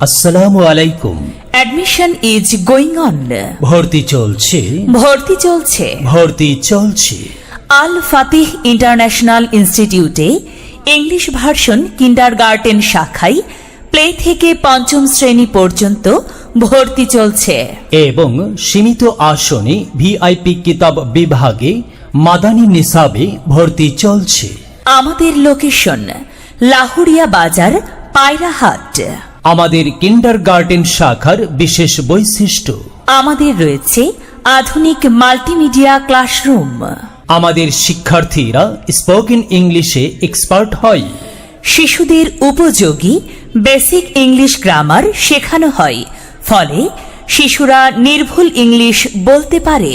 আসসালামু আলাইকুম। Admission is going on. ভর্তি চলছে। ভর্তি চলছে। আল ফাতিহ ইন্টারন্যাশনাল ইনস্টিটিউটে ইংলিশ ভার্সন কিন্ডারগার্টেন শাখায় প্লে থেকে পঞ্চম শ্রেণী পর্যন্ত ভর্তি চলছে এবং সীমিত আসনে ভিআইপি কিতাব বিভাগে মাদানী নিসাবে ভর্তি চলছে। আমাদের লোকেশন লাহুরিয়া বাজার, পায়রাহাট। আমাদের কিন্ডারগার্টেন শাখার বিশেষ বৈশিষ্ট্য, আমাদের রয়েছে আধুনিক মাল্টিমিডিয়া ক্লাসরুম। আমাদের শিক্ষার্থীরা স্পোকেন ইংলিশে এক্সপার্ট হয়। শিশুদের উপযোগী বেসিক ইংলিশ গ্রামার শেখানো হয়, ফলে শিশুরা নির্ভুল ইংলিশ বলতে পারে।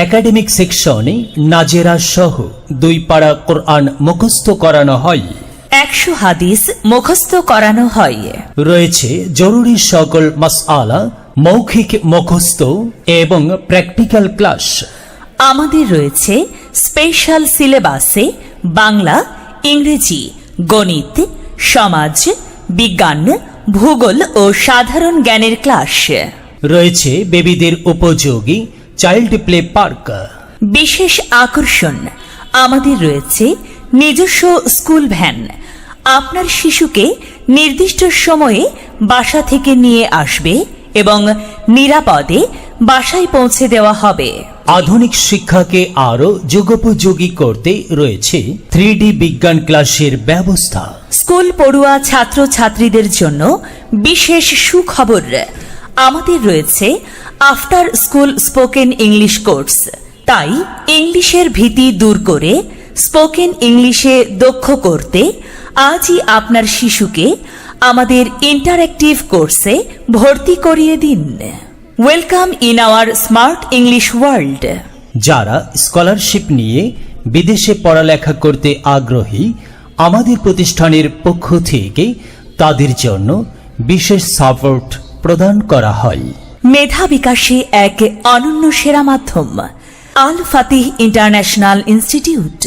একাডেমিক সেকশনে নাজেরা সহ 2 পারা কোরআন মুখস্থ করানো হয়। 100 হাদিস মুখস্থ করানো হয়। রয়েছে জরুরি সকল মাসআলা, মৌখিক মুখস্থ এবং প্র্যাকটিক্যাল ক্লাস। আমাদের রয়েছে স্পেশাল সিলেবাসে বাংলা, ইংরেজি, গণিত, সমাজ বিজ্ঞান, ভূগোল ও সাধারণ জ্ঞানের ক্লাস। রয়েছে বেবিদের উপযোগী চাইল্ড প্লে পার্ক। বিশেষ আকর্ষণ, আমাদের রয়েছে নিজস্ব স্কুল ভ্যান। আপনার শিশুকে নির্দিষ্ট সময়ে বাসা থেকে নিয়ে আসবে এবং নিরাপদে বাসায় পৌঁছে দেওয়া হবে। আধুনিক শিক্ষাকে আরো যুগোপযোগী করতে রয়েছে 3D বিজ্ঞান ক্লাসের ব্যবস্থা। স্কুল পড়ুয়া ছাত্র ছাত্রীদের জন্য বিশেষ সুখবর, আমাদের রয়েছে after school spoken English course. তাই ইংলিশের ভীতি দূর করে স্পোকেন ইংলিশে দক্ষ করতে আজই আপনার শিশুকে আমাদের ইন্টারঅ্যাক্টিভ কোর্সে ভর্তি করিয়ে দিন। Welcome in our smart English world. যারা স্কলারশিপ নিয়ে বিদেশে পড়ালেখা করতে আগ্রহী, আমাদের প্রতিষ্ঠানের পক্ষ থেকে তাদের জন্য বিশেষ সাপোর্ট প্রদান করা হয়। মেধা বিকাশে এক অনন্য সেরা মাধ্যম আল ফাতিহ ইন্টারন্যাশনাল ইনস্টিটিউট।